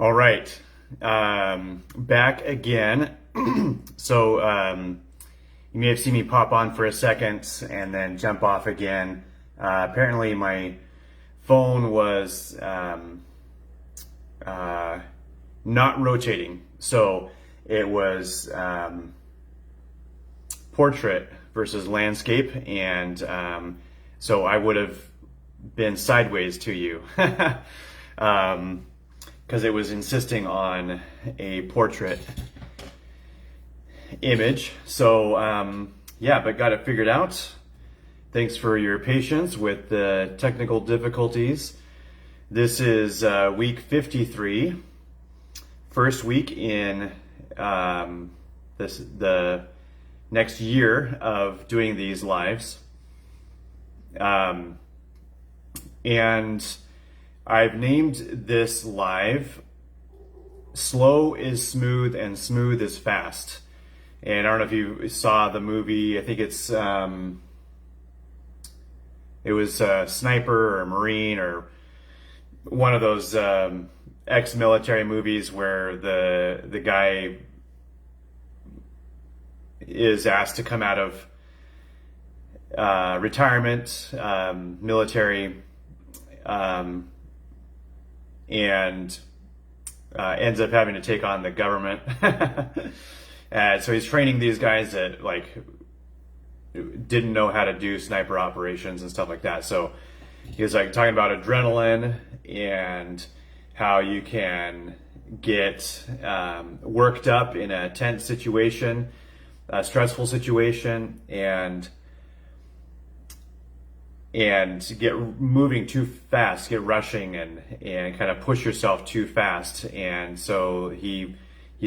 All right. Back again. You may have seen me pop on for a second and then jump off again. Apparently my phone was not rotating. So it was portrait versus landscape. And so I would have been sideways to you. Because it was insisting on a portrait image. So but got it figured out. Thanks for your patience with the technical difficulties. This is week 53, first week in the next year of doing these lives. And I've named this live Slow is Smooth and Smooth is Fast. And I don't know if you saw the movie. I think it was a Sniper or Marine or one of those ex-military movies where the guy is asked to come out of retirement, military, and ends up having to take on the government. So he's training these guys that didn't know how to do sniper operations and stuff like that. So he was talking about adrenaline and how you can get worked up in a tense situation, a stressful situation, and get moving too fast, get rushing and kind of push yourself too fast. And so he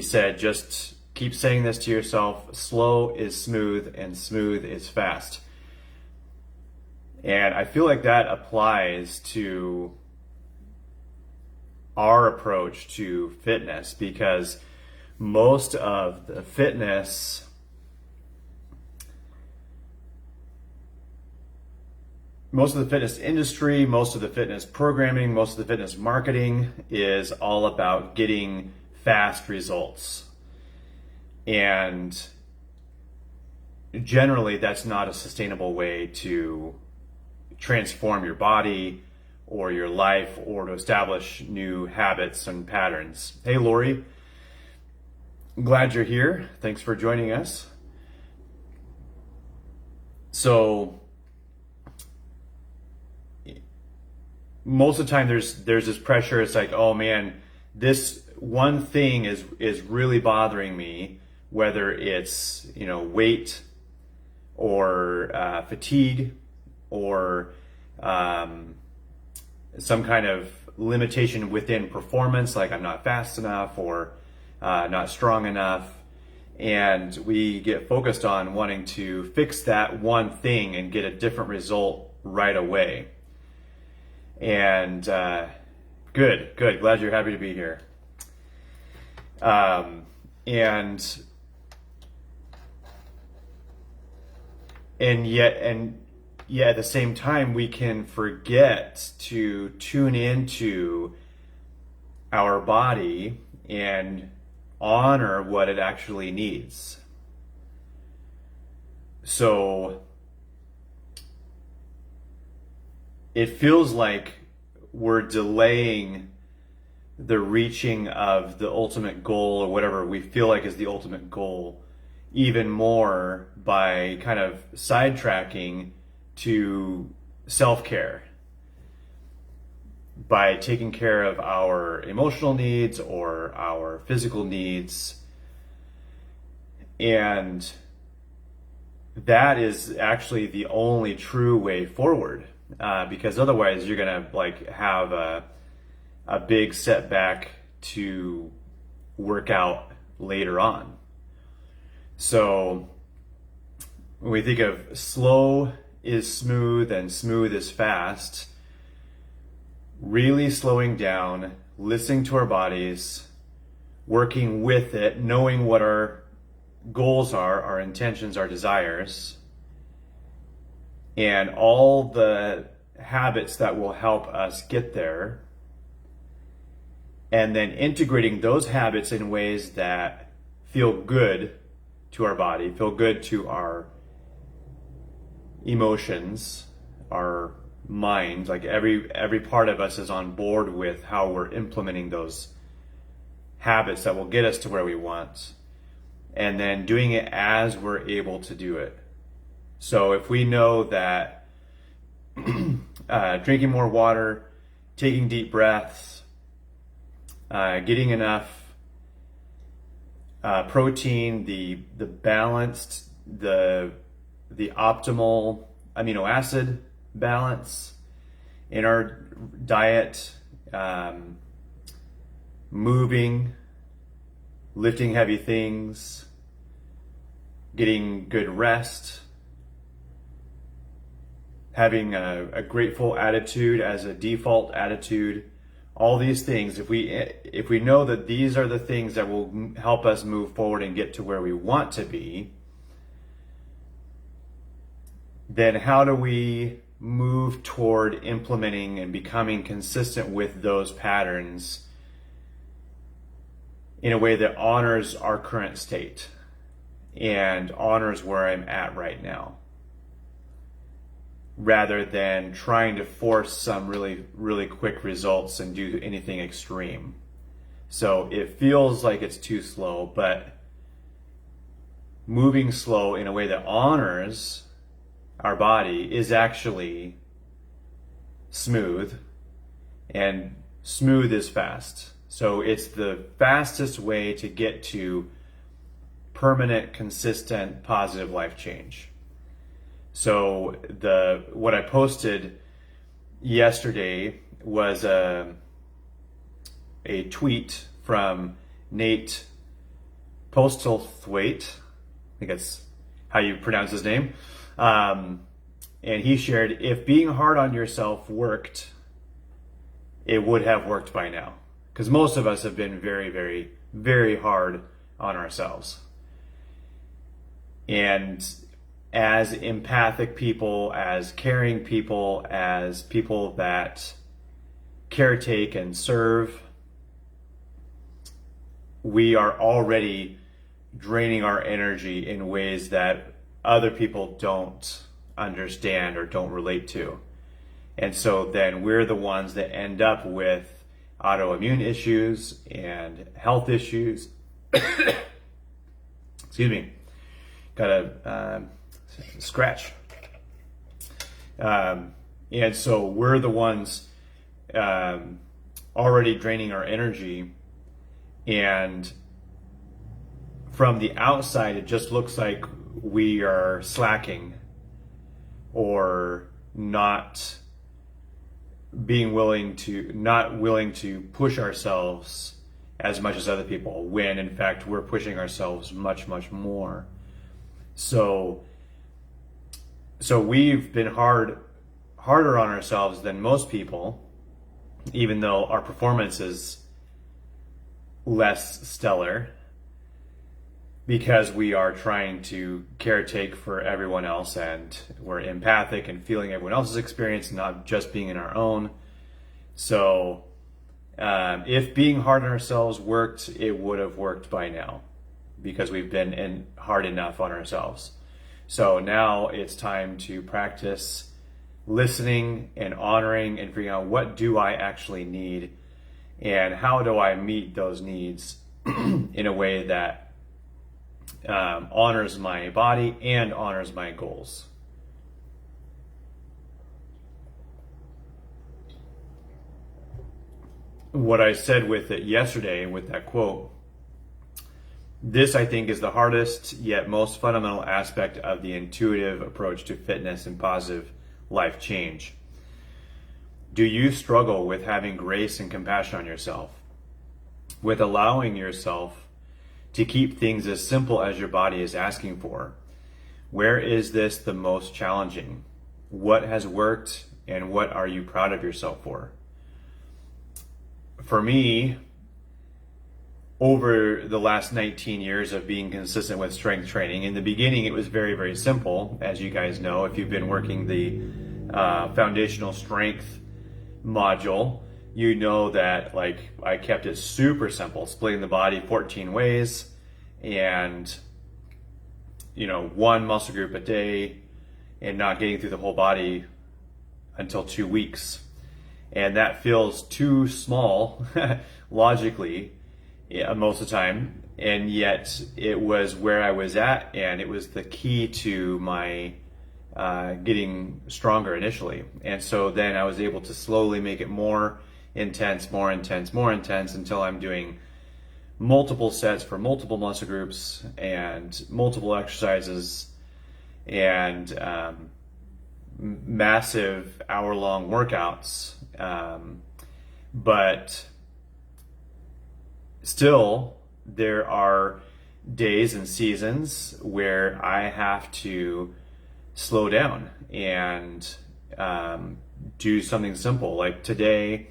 said, just keep saying this to yourself: slow is smooth and smooth is fast. And I feel like that applies to our approach to fitness, because most of the fitness industry, most of the fitness programming, most of the fitness marketing is all about getting fast results. And generally, that's not a sustainable way to transform your body or your life or to establish new habits and patterns. Hey, Lori, glad you're here. Thanks for joining us. So, most of the time there's this pressure. It's like, oh man, this one thing is really bothering me, whether it's weight or fatigue or some kind of limitation within performance, like I'm not fast enough or not strong enough. And we get focused on wanting to fix that one thing and get a different result right away. And good. Glad you're happy to be here. And yet at the same time, we can forget to tune into our body and honor what it actually needs. So it feels like we're delaying the reaching of the ultimate goal, or whatever we feel like is the ultimate goal, even more by kind of sidetracking to self-care, by taking care of our emotional needs or our physical needs. And that is actually the only true way forward. Because otherwise you're gonna have a big setback to work out later on. So when we think of slow is smooth and smooth is fast, really slowing down, listening to our bodies, working with it, knowing what our goals are, our intentions, our desires, and all the habits that will help us get there, and then integrating those habits in ways that feel good to our body, feel good to our emotions, our mind. Like every part of us is on board with how we're implementing those habits that will get us to where we want, and then doing it as we're able to do it. So if we know that drinking more water, taking deep breaths, getting enough protein, the balanced, the optimal amino acid balance in our diet, moving, lifting heavy things, getting good rest, having a grateful attitude as a default attitude. All these things, if we know that these are the things that will help us move forward and get to where we want to be, then how do we move toward implementing and becoming consistent with those patterns in a way that honors our current state and honors where I'm at right now, rather than trying to force some really quick results and do anything extreme. So it feels like it's too slow, but moving slow in a way that honors our body is actually smooth, and smooth is fast. So it's the fastest way to get to permanent, consistent, positive life change. So what I posted yesterday was a tweet from Nate Postlethwaite. I think that's how you pronounce his name. And he shared, if being hard on yourself worked, it would have worked by now. Because most of us have been very, very, very hard on ourselves. And as empathic people, as caring people, as people that caretake and serve, we are already draining our energy in ways that other people don't understand or don't relate to. And so then we're the ones that end up with autoimmune issues and health issues. Excuse me. Got a scratch. And so we're the ones already draining our energy, and from the outside it just looks like we are slacking or not willing to push ourselves as much as other people, when in fact we're pushing ourselves much, much more. So we've been harder on ourselves than most people, even though our performance is less stellar, because we are trying to caretake for everyone else, and we're empathic and feeling everyone else's experience, not just being in our own. So if being hard on ourselves worked, it would have worked by now, because we've been hard enough on ourselves. So now it's time to practice listening and honoring and figuring out, what do I actually need, and how do I meet those needs in a way that honors my body and honors my goals. What I said with it yesterday, with that quote, this I think is the hardest yet most fundamental aspect of the intuitive approach to fitness and positive life change. Do you struggle with having grace and compassion on yourself, with allowing yourself to keep things as simple as your body is asking for? Where is this the most challenging? What has worked, and what are you proud of yourself for? For me, over the last 19 years of being consistent with strength training, in the beginning it was very, very simple. As you guys know, if you've been working the foundational strength module, you know that like I kept it super simple, splitting the body 14 ways and one muscle group a day and not getting through the whole body until 2 weeks. And that feels too small logically most of the time, and yet it was where I was at, and it was the key to my getting stronger initially. And so then I was able to slowly make it more intense until I'm doing multiple sets for multiple muscle groups and multiple exercises and massive hour-long workouts. But still, there are days and seasons where I have to slow down and do something simple. Like today,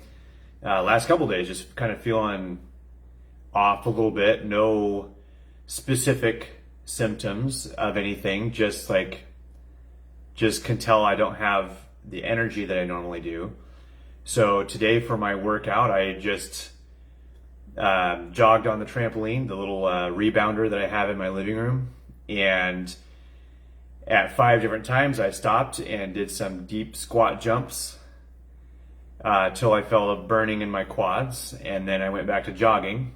last couple days, just kind of feeling off a little bit, no specific symptoms of anything, just can tell I don't have the energy that I normally do. So today for my workout, I just jogged on the trampoline, the little rebounder that I have in my living room, and at 5 different times I stopped and did some deep squat jumps till I felt a burning in my quads, and then I went back to jogging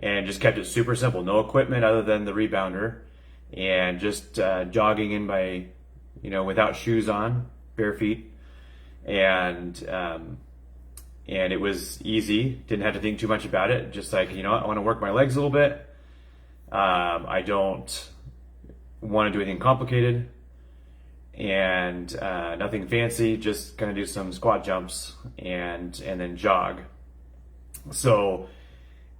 and just kept it super simple, no equipment other than the rebounder, and just jogging in by without shoes on, bare feet, and it was easy. Didn't have to think too much about it. Just like, I want to work my legs a little bit. I don't want to do anything complicated, and nothing fancy. Just kind of do some squat jumps and then jog. So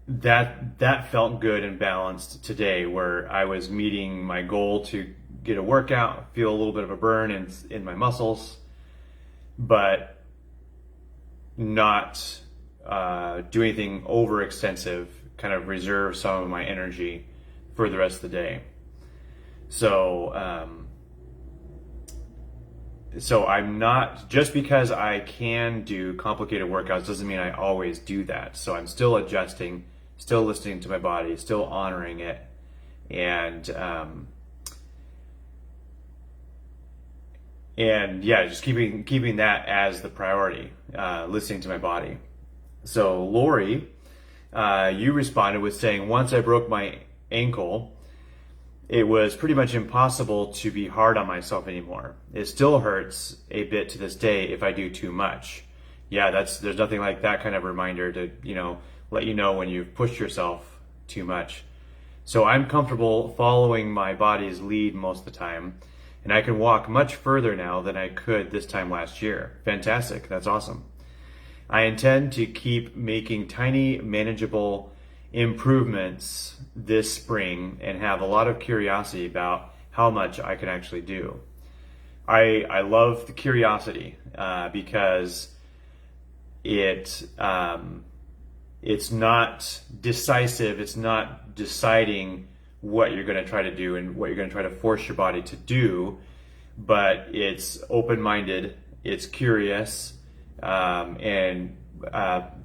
that felt good and balanced today, where I was meeting my goal to get a workout, feel a little bit of a burn in my muscles, but not do anything overextensive, kind of reserve some of my energy for the rest of the day. So I'm not, just because I can do complicated workouts doesn't mean I always do that. So I'm still adjusting, still listening to my body, still honoring it, and yeah, just keeping that as the priority, listening to my body. So Lori, you responded with saying, once I broke my ankle, it was pretty much impossible to be hard on myself anymore. It still hurts a bit to this day if I do too much. Yeah, there's nothing like that kind of reminder to, let you know when you've pushed yourself too much. So I'm comfortable following my body's lead most of the time, and I can walk much further now than I could this time last year. Fantastic, that's awesome. I intend to keep making tiny, manageable improvements this spring and have a lot of curiosity about how much I can actually do. I love the curiosity because it's not decisive. It's not deciding what you're going to try to do and what you're going to try to force your body to do, but it's open-minded, it's curious, and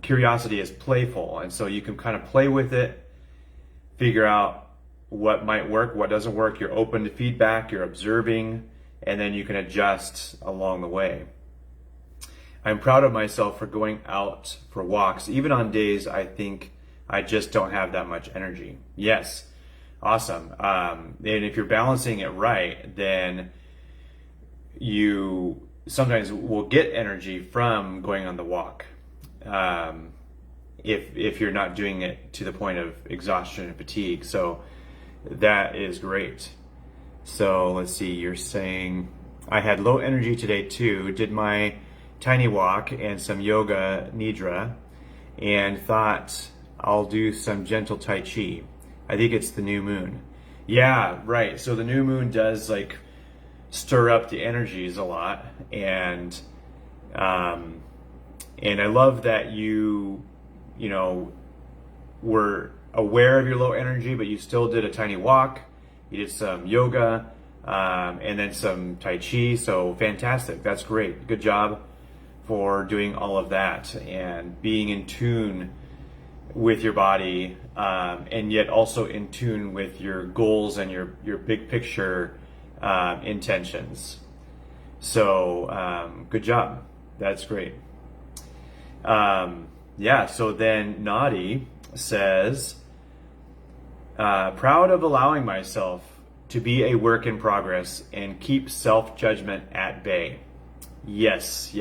curiosity is playful, and so you can kind of play with it, figure out what might work, what doesn't work. You're open to feedback, you're observing, and then you can adjust along the way. I'm proud of myself for going out for walks, even on days I think I just don't have that much energy. Yes, awesome. And if you're balancing it right, then you sometimes will get energy from going on the walk. If you're not doing it to the point of exhaustion and fatigue. So that is great. So let's see, you're saying, I had low energy today too, did my tiny walk and some yoga nidra, and thought I'll do some gentle tai chi. I think it's the new moon. Yeah, right. So the new moon does stir up the energies a lot, and I love that you were aware of your low energy, but you still did a tiny walk. You did some yoga, and then some tai chi. So fantastic. That's great. Good job for doing all of that and being in tune with your body, and yet also in tune with your goals and your big picture intentions. So good job. That's great. So then Naughty says, proud of allowing myself to be a work in progress and keep self-judgment at bay. Yes.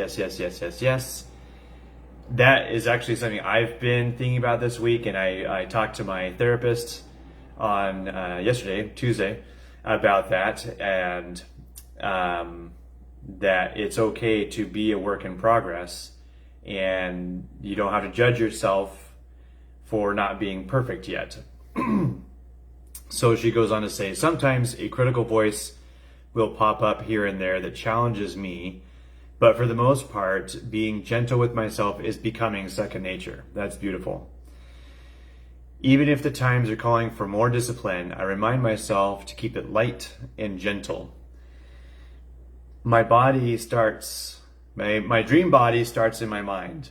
That is actually something I've been thinking about this week, and I talked to my therapist on Tuesday, about that, and that it's okay to be a work in progress, and you don't have to judge yourself for not being perfect yet. So she goes on to say, sometimes a critical voice will pop up here and there that challenges me, but for the most part, being gentle with myself is becoming second nature. That's beautiful. Even if the times are calling for more discipline, I remind myself to keep it light and gentle. My dream body starts in my mind.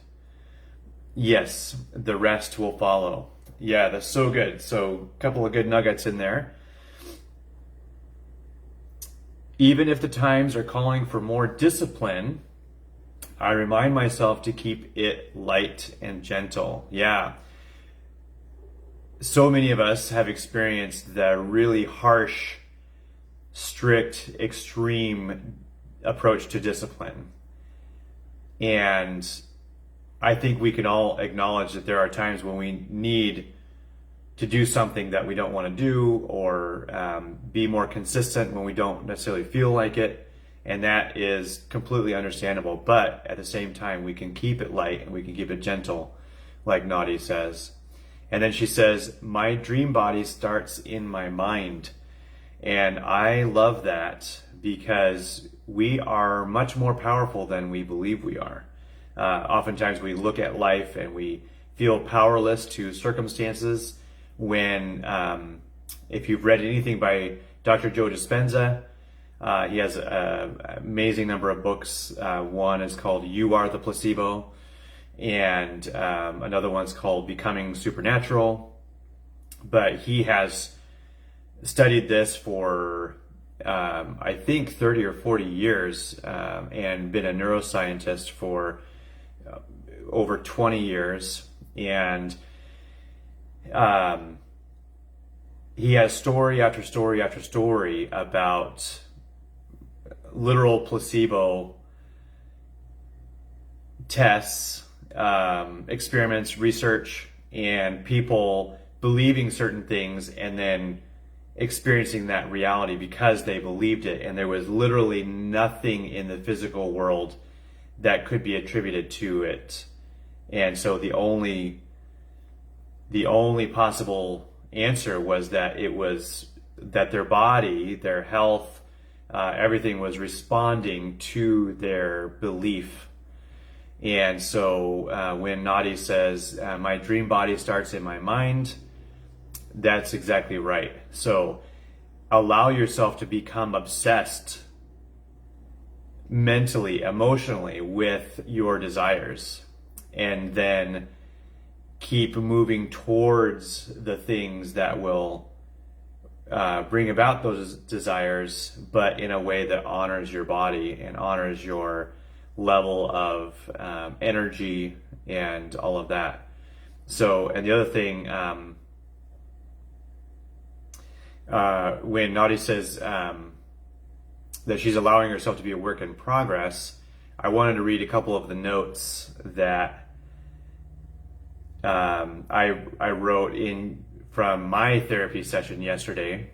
Yes, the rest will follow. Yeah, that's so good. So a couple of good nuggets in there. Even if the times are calling for more discipline, I remind myself to keep it light and gentle. Yeah. So many of us have experienced the really harsh, strict, extreme approach to discipline. And I think we can all acknowledge that there are times when we need to do something that we don't want to do, or be more consistent when we don't necessarily feel like it. And that is completely understandable. But at the same time, we can keep it light and we can keep it gentle, like Naughty says. And then she says, my dream body starts in my mind. And I love that, because we are much more powerful than we believe we are. Oftentimes we look at life and we feel powerless to circumstances when, if you've read anything by Dr. Joe Dispenza, he has an amazing number of books. One is called You Are the Placebo, and another one's called Becoming Supernatural. But he has studied this for I think 30 or 40 years, and been a neuroscientist for over 20 years. And he has story after story after story about literal placebo tests, experiments, research, and people believing certain things and then experiencing that reality because they believed it, and there was literally nothing in the physical world that could be attributed to it. And so the only possible answer was that it was that their body, their health, everything was responding to their belief. And so when Naughty says, my dream body starts in my mind, that's exactly right. So allow yourself to become obsessed mentally, emotionally with your desires, and then keep moving towards the things that will bring about those desires, but in a way that honors your body and honors your level of energy and all of that. So, and the other thing, when Naughty says that she's allowing herself to be a work in progress, I wanted to read a couple of the notes that I wrote in from my therapy session yesterday.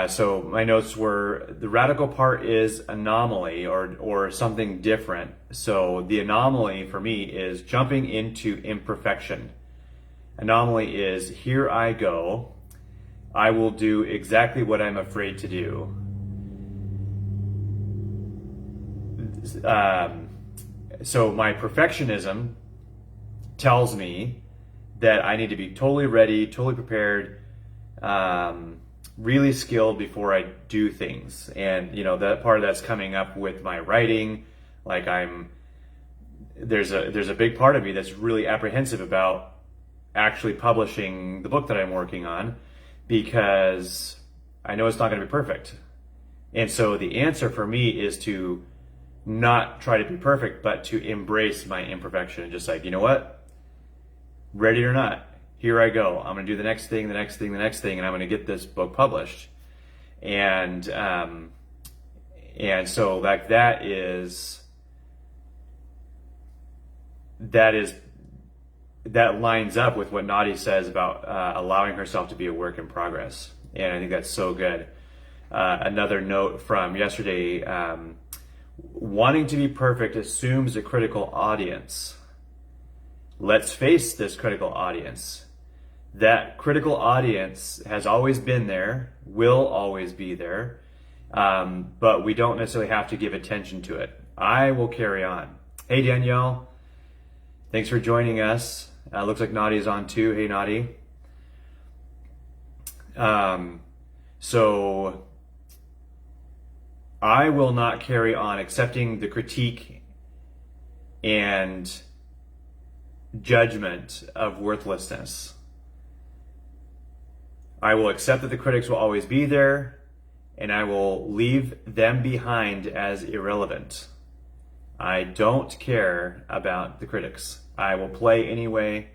So my notes were, the radical part is anomaly or something different. So the anomaly for me is jumping into imperfection. Anomaly is, here I go. I will do exactly what I'm afraid to do. So my perfectionism tells me that I need to be totally ready, totally prepared, really skilled before I do things. And, that part of that's coming up with my writing. Like there's a big part of me that's really apprehensive about actually publishing the book that I'm working on, because I know it's not going to be perfect. And so the answer for me is to not try to be perfect, but to embrace my imperfection and just like, you know what? Ready or not, here I go. I'm going to do the next thing, the next thing, the next thing, and I'm going to get this book published. And so like that lines up with what Nadi says about allowing herself to be a work in progress. And I think that's so good. Another note from yesterday, wanting to be perfect assumes a critical audience. Let's face this critical audience. That critical audience has always been there, will always be there, but we don't necessarily have to give attention to it. I will carry on. Hey, Danielle. Thanks for joining us. Looks like Nadi's on too. Hey, Nadi. So I will not carry on accepting the critique and judgment of worthlessness. I will accept that the critics will always be there, and I will leave them behind as irrelevant. I don't care about the critics. I will play anyway.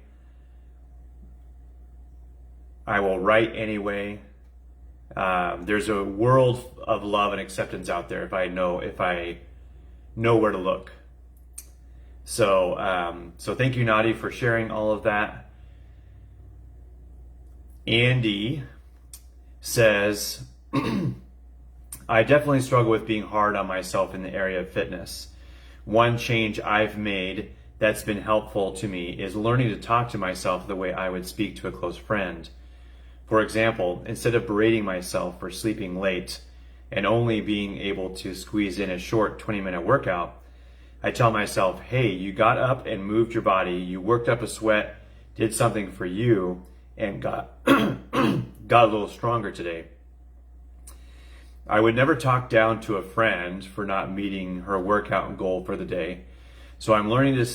I will write anyway. There's a world of love and acceptance out there if I know where to look. So thank you, Nadi, for sharing all of that. Andy says, I definitely struggle with being hard on myself in the area of fitness. One change I've made that's been helpful to me is learning to talk to myself the way I would speak to a close friend. For example, instead of berating myself for sleeping late and only being able to squeeze in a short 20-minute workout, I tell myself, hey, you got up and moved your body, you worked up a sweat, did something for you, and got a little stronger today. I would never talk down to a friend for not meeting her workout goal for the day. So I'm learning to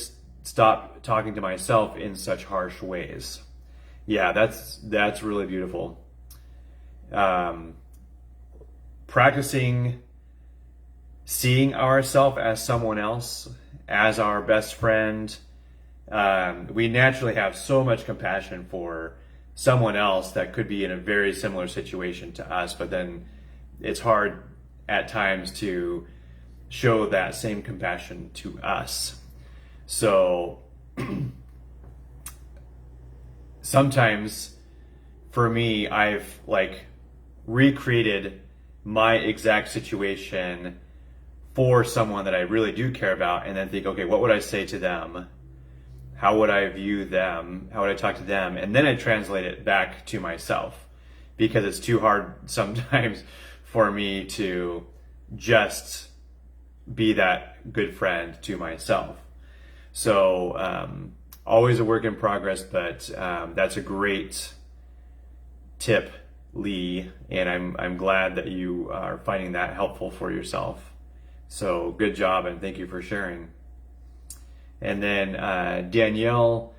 stop talking to myself in such harsh ways. Yeah, that's really beautiful. Practicing seeing ourselves as someone else, as our best friend. We naturally have so much compassion for someone else that could be in a very similar situation to us, but then it's hard at times to show that same compassion to us. So sometimes for me, I've recreated my exact situation for someone that I really do care about, and then think, okay, what would I say to them? How would I view them? How would I talk to them? And then I translate it back to myself, because it's too hard sometimes for me to just be that good friend to myself. So always a work in progress, but that's a great tip, Lee, and I'm glad that you are finding that helpful for yourself. So good job, and thank you for sharing. And then Danielle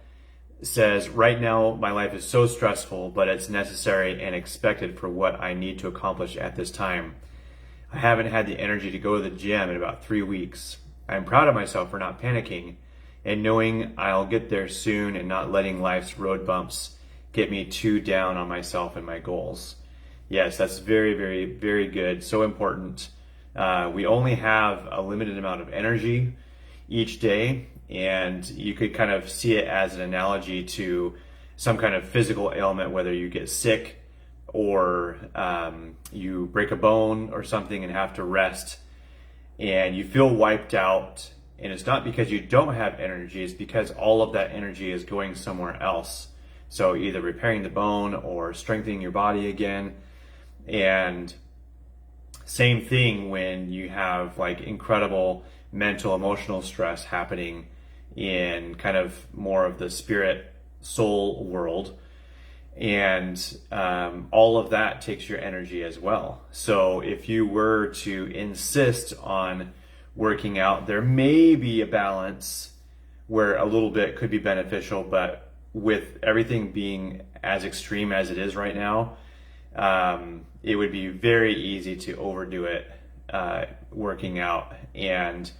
says, right now my life is so stressful, but it's necessary and expected for what I need to accomplish at this time. I haven't had the energy to go to the gym in about 3 weeks. I'm proud of myself for not panicking and knowing I'll get there soon and not letting life's road bumps get me too down on myself and my goals. Yes, that's very, very, very good. So important. We only have a limited amount of energy each day, and you could kind of see it as an analogy to some kind of physical ailment, whether you get sick or you break a bone or something and have to rest, and you feel wiped out. And it's not because you don't have energy, it's because all of that energy is going somewhere else. So either repairing the bone or strengthening your body again. And same thing when you have incredible mental, emotional stress happening in kind of more of the spirit soul world. And all of that takes your energy as well. So if you were to insist on working out, there may be a balance where a little bit could be beneficial, but with everything being as extreme as it is right now, it would be very easy to overdo it working out and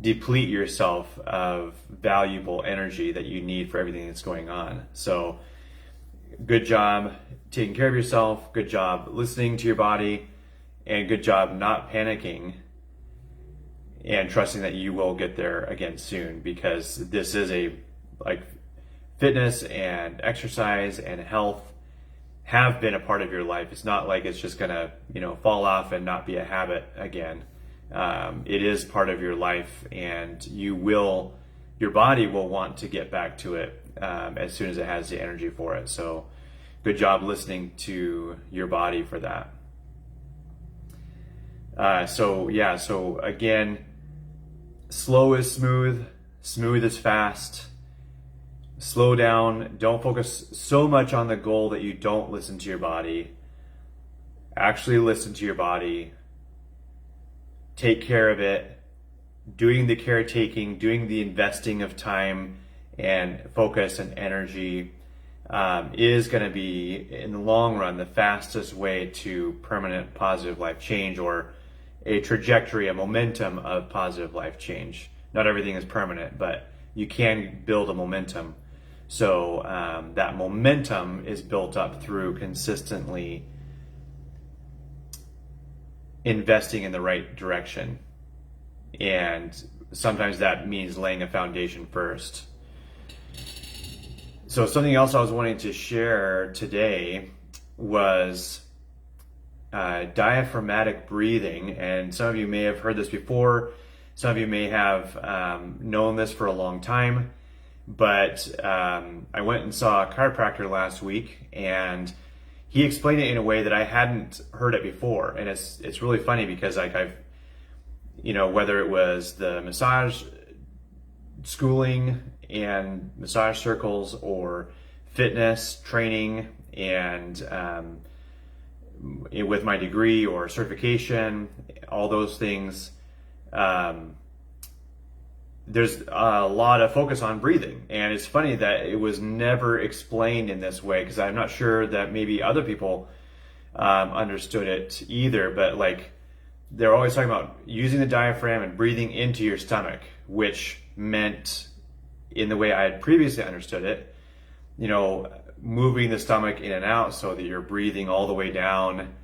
deplete yourself of valuable energy that you need for everything that's going on. So good job taking care of yourself, good job listening to your body, and good job not panicking and trusting that you will get there again soon, because this is fitness and exercise and health have been a part of your life. It's not like it's just gonna, fall off and not be a habit again. It is part of your life, and your body will want to get back to it as soon as it has the energy for it. So good job listening to your body for that. So again, slow is smooth, smooth is fast. Slow down. Don't focus so much on the goal that you don't listen to your body. Actually listen to your body. Take care of it. Doing the caretaking, doing the investing of time and focus and energy is going to be, in the long run, the fastest way to permanent positive life change, or a trajectory, a momentum of positive life change. Not everything is permanent, but you can build a momentum. So that momentum is built up through consistently investing in the right direction. And sometimes that means laying a foundation first. So something else I was wanting to share today was diaphragmatic breathing. And some of you may have heard this before. Some of you may have known this for a long time. But I went and saw a chiropractor last week, and he explained it in a way that I hadn't heard it before. And it's really funny because I've whether it was the massage schooling and massage circles, or fitness training, and with my degree or certification, all those things, there's a lot of focus on breathing. And it's funny that it was never explained in this way, because I'm not sure that maybe other people understood it either. But they're always talking about using the diaphragm and breathing into your stomach, which meant, in the way I had previously understood it, moving the stomach in and out so that you're breathing all the way down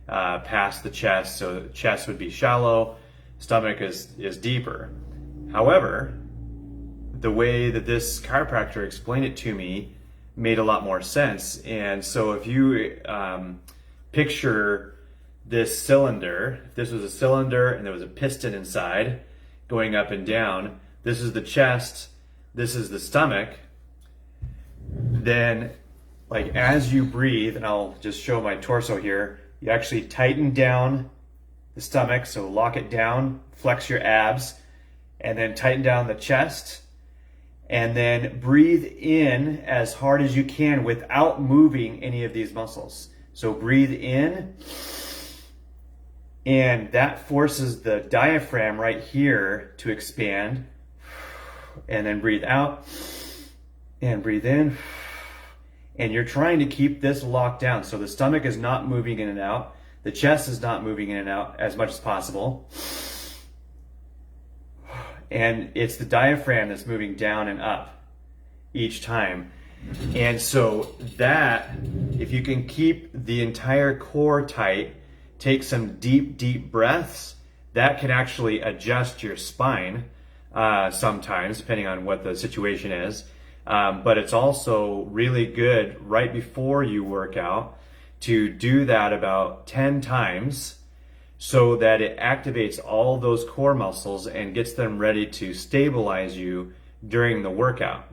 past the chest. So the chest would be shallow, stomach is deeper. However, the way that this chiropractor explained it to me made a lot more sense. And so if you picture this cylinder, if this was a cylinder and there was a piston inside going up and down, this is the chest, this is the stomach, then as you breathe, and I'll just show my torso here, you actually tighten down the stomach, so lock it down, flex your abs, and then tighten down the chest, and then breathe in as hard as you can without moving any of these muscles. So breathe in, and that forces the diaphragm right here to expand, and then breathe out and breathe in, and you're trying to keep this locked down so the stomach is not moving in and out, the chest is not moving in and out as much as possible. And it's the diaphragm that's moving down and up each time. And so that, if you can keep the entire core tight, take some deep, deep breaths, that can actually adjust your spine sometimes, depending on what the situation is. But it's also really good right before you work out to do that about 10 times, so that it activates all those core muscles and gets them ready to stabilize you during the workout.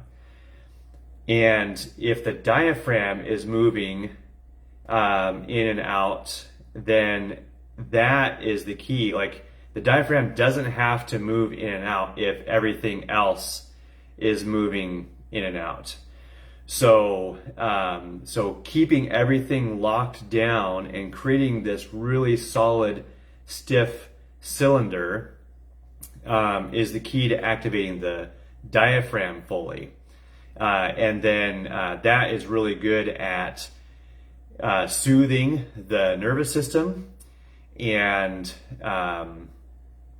And if the diaphragm is moving in and out, then that is the key. The diaphragm doesn't have to move in and out if everything else is moving in and out. So keeping everything locked down and creating this really solid, stiff cylinder is the key to activating the diaphragm fully. And then that is really good at soothing the nervous system, and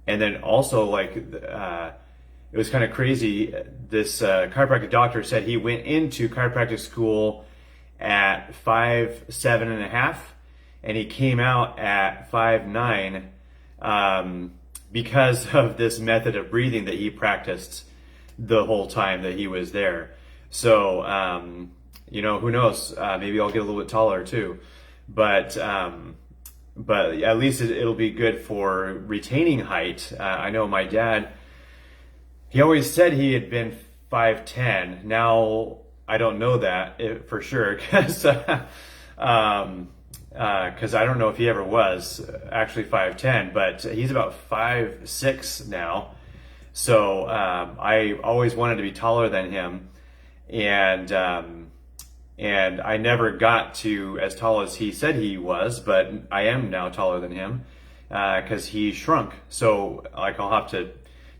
then also like it was kind of crazy. This chiropractic doctor said he went into chiropractic school at 5'7.5", and he came out at 5'9", because of this method of breathing that he practiced the whole time that he was there. So, who knows? Maybe I'll get a little bit taller too, but at least it'll be good for retaining height. I know my dad, he always said he had been 5'10". Now I don't know that for sure, because I don't know if he ever was actually 5'10", but he's about 5'6" now. So I always wanted to be taller than him, and I never got to as tall as he said he was, but I am now taller than him because he shrunk. So like I'll have to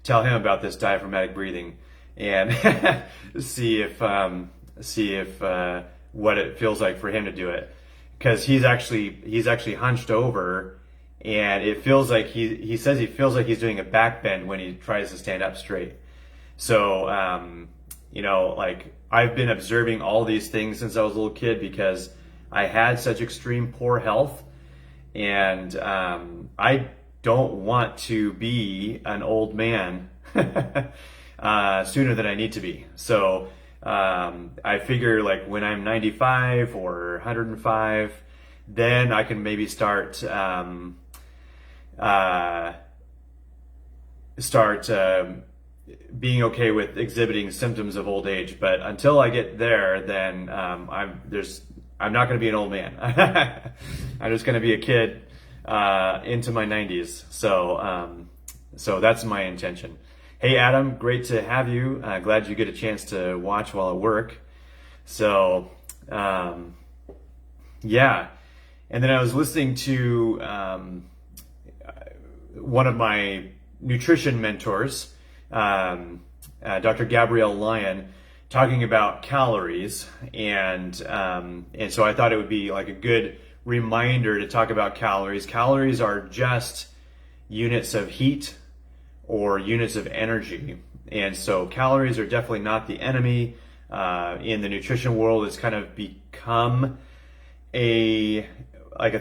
tell him about this diaphragmatic breathing and see if what it feels like for him to do it, because he's actually hunched over, and it feels like he says he feels like he's doing a back bend when he tries to stand up straight. So like I've been observing all these things since I was a little kid, because I had such extreme poor health, and I don't want to be an old man sooner than I need to be. So I figure like when I'm 95 or 105, then I can maybe start being okay with exhibiting symptoms of old age. But until I get there, then I'm not going to be an old man. I'm just going to be a kid into my 90s. So that's my intention. Hey Adam, great to have you. Glad you get a chance to watch while at work. So yeah, and then I was listening to one of my nutrition mentors, Dr. Gabrielle Lyon, talking about calories, and so I thought it would be like a good reminder to talk about calories. Calories are just units of heat or units of energy, and so calories are definitely not the enemy. In the nutrition world, it's kind of become a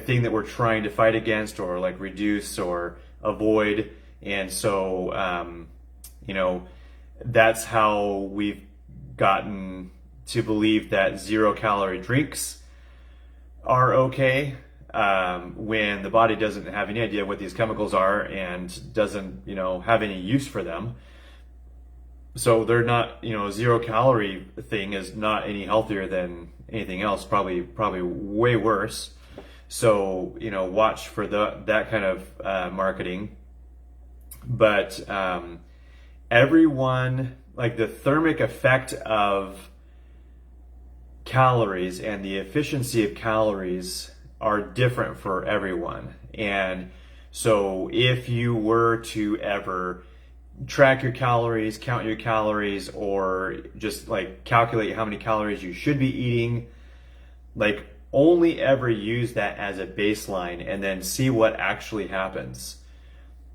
thing that we're trying to fight against, or like reduce or avoid. And so that's how we've gotten to believe that 0-calorie drinks are okay, when the body doesn't have any idea what these chemicals are and doesn't have any use for them. So they're not, 0-calorie thing is not any healthier than anything else, probably way worse. So watch for that kind of marketing. But everyone, like the thermic effect of calories and the efficiency of calories are different for everyone. And so if you were to ever track your calories, count your calories, or just like calculate how many calories you should be eating, like only ever use that as a baseline and then see what actually happens.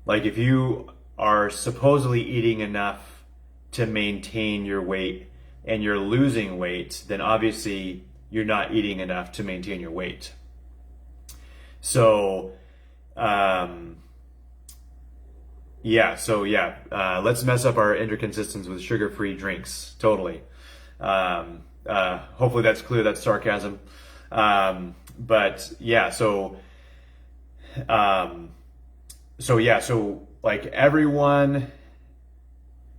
Like if you are supposedly eating enough to maintain your weight and you're losing weight, then obviously you're not eating enough to maintain your weight. So, let's mess up our endocrine systems with sugar-free drinks. Totally. Hopefully that's clear. That's sarcasm. So like everyone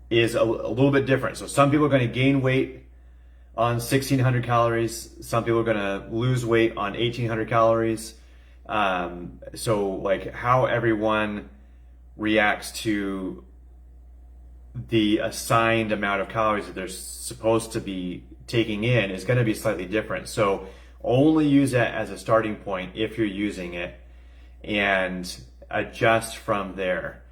is a little bit different. So some people are going to gain weight on 1,600 calories. Some people are going to lose weight on 1,800 calories. So like how everyone reacts to the assigned amount of calories that they're supposed to be taking in is going to be slightly different. So only use that as a starting point if you're using it, and adjust from there.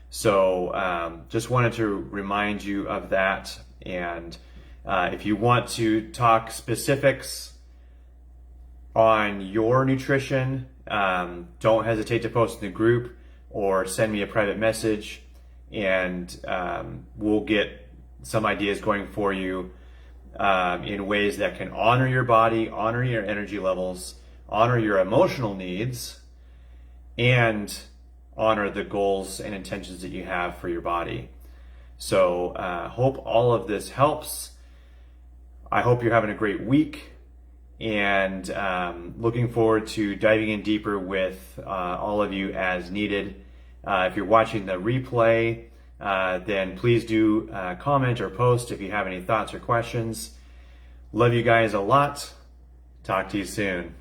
So just wanted to remind you of that. And if you want to talk specifics on your nutrition, don't hesitate to post in the group or send me a private message, and we'll get some ideas going for you in ways that can honor your body, honor your energy levels, honor your emotional needs, and honor the goals and intentions that you have for your body. So hope all of this helps. I hope you're having a great week, and looking forward to diving in deeper with all of you as needed. If you're watching the replay, then please do comment or post if you have any thoughts or questions. Love you guys a lot. Talk to you soon.